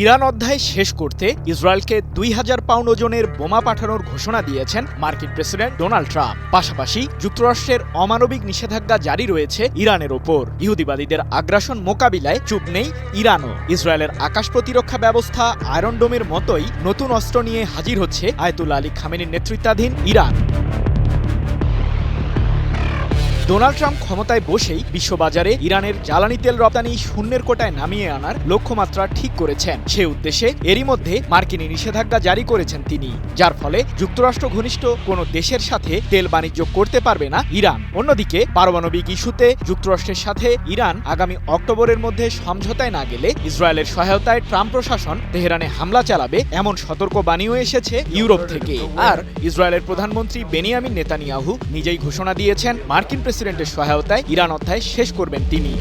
Iran অধ্যায় শেষ করতে ইসরায়েলকে ২,০০০ পাউন্ড ওজনের বোমা পাঠানোর ঘোষণা দিয়েছেন মার্কিন প্রেসিডেন্ট ডোনাল্ড ট্রাম্প। পাশাপাশি যুক্তরাষ্ট্রের অমানবিক নিষেধাজ্ঞা জারি রয়েছে ইরানের ওপর। ইহুদিবাদীদের আগ্রাসন মোকাবিলায় চুপ নেই ইরানও। ইসরায়েলের আকাশ প্রতিরক্ষা ব্যবস্থা আয়রন ডোমের মতোই নতুন অস্ত্র নিয়ে হাজির হচ্ছে আয়াতুল্লাহ আলী খামেনির নেতৃত্বাধীন ইরান। ডোনাল্ড ট্রাম্প ক্ষমতায় বসেই বিশ্ববাজারে ইরানের জ্বালানি তেল রপ্তানি শূন্যের কোটায় নামিয়ে আনার লক্ষ্যমাত্রা ঠিক করেছেন। সে উদ্দেশ্যে এরই মধ্যে মার্কিন নিষেধাজ্ঞা জারি করেছেন তিনি, যার ফলে যুক্তরাষ্ট্র ঘনিষ্ঠ কোনো দেশের সাথে তেল বাণিজ্য করতে পারবে না ইরান। অন্যদিকে পারমাণবিক ইস্যুতে যুক্তরাষ্ট্রের সাথে ইরান আগামী অক্টোবরের মধ্যে সমঝোতায় না গেলে ইসরায়েলের সহায়তায় ট্রাম্প প্রশাসন তেহরানে হামলা চালাবে এমন সতর্কবাণীও এসেছে ইউরোপ থেকে। আর ইসরায়েলের প্রধানমন্ত্রী বেনিয়ামিন নেতানিয়াহু নিজেই ঘোষণা দিয়েছেন মার্কিন প্রেসিডেন্টের সহায়তায় ইরান অধ্যায় শেষ করবেন তিনি।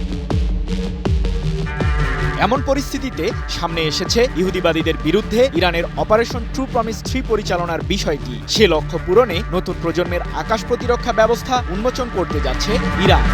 এমন পরিস্থিতিতে সামনে এসেছে ইহুদিবাদীদের বিরুদ্ধে ইরানের অপারেশন ট্রু প্রমিস 3 পরিচালনার বিষয়টি। সে লক্ষ্য পূরণে নতুন প্রজন্মের আকাশ প্রতিরক্ষা ব্যবস্থা উন্মোচন করতে যাচ্ছে ইরান।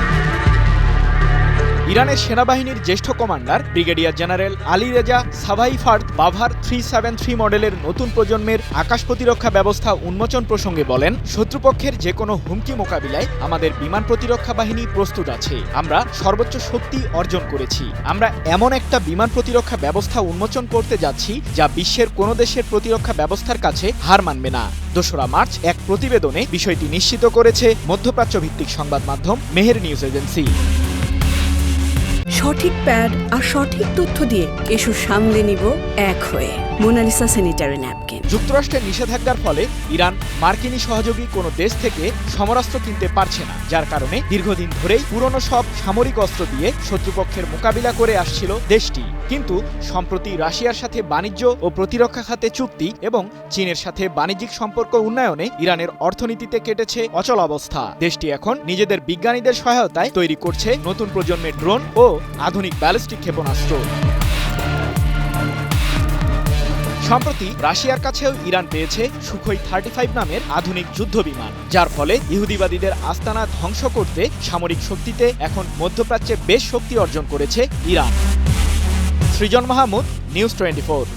ইরানের সেনাবাহিনীর জ্যেষ্ঠ commander brigadier general Ali Reza Sabahifard Bavar 373 মডেলের নতুন প্রজন্মের আকাশ প্রতিরক্ষা ব্যবস্থা উন্মোচন প্রসঙ্গে বলেন, শত্রুপক্ষের যে কোনো হুমকি মোকাবিলায় আমাদের বিমান প্রতিরক্ষা বাহিনী প্রস্তুত আছে। আমরা সর্বোচ্চ শক্তি অর্জন করেছি। আমরা এমন একটা বিমান প্রতিরক্ষা ব্যবস্থা উন্মোচন করতে যাচ্ছি যা বিশ্বের কোনো দেশের প্রতিরক্ষা ব্যবস্থার কাছে হার মানবে না। ২রা মার্চ এক প্রতিবেদনে বিষয়টি নিশ্চিত করেছে মধ্যপ্রাচ্য ভিত্তিক সংবাদ মাধ্যম মেহের নিউজ এজেন্সি। সঠিক প্যাড আর সঠিক তথ্য দিয়ে এসব সামলে নিব এক হয়ে। Monalisa sanitary napkin. যুক্তরাষ্ট্রের নিষেধাজ্ঞার ফলে ইরান মার্কিনী সহযোগী কোনো দেশ থেকে সমরাস্ত্র কিনতে পারছে না, যার কারণে দীর্ঘদিন ধরেই পুরনো সব সামরিক অস্ত্র দিয়ে শত্রুপক্ষের মোকাবিলা করে আসছিল দেশটি। কিন্তু সম্প্রতি রাশিয়ার সাথে বাণিজ্য ও প্রতিরক্ষা খাতে চুক্তি এবং চীনের সাথে বাণিজ্যিক সম্পর্ক উন্নয়নে ইরানের অর্থনীতিতে কেটেছে অচল অবস্থা। দেশটি এখন নিজেদের বিজ্ঞানীদের সহায়তায় তৈরি করছে নতুন প্রজন্মের ড্রোন ও আধুনিক ব্যালিস্টিক ক্ষেপণাস্ত্র। সম্প্রতি রাশিয়ার কাছেও ইরান পেয়েছে সুখোই 35 নামের আধুনিক যুদ্ধ বিমান, যার ফলে ইহুদিবাদীদের আস্তানা ধ্বংস করতে সামরিক শক্তিতে এখন মধ্যপ্রাচ্যে বেশ শক্তি অর্জন করেছে ইরান। সৃজন মাহমুদ, নিউজ 24।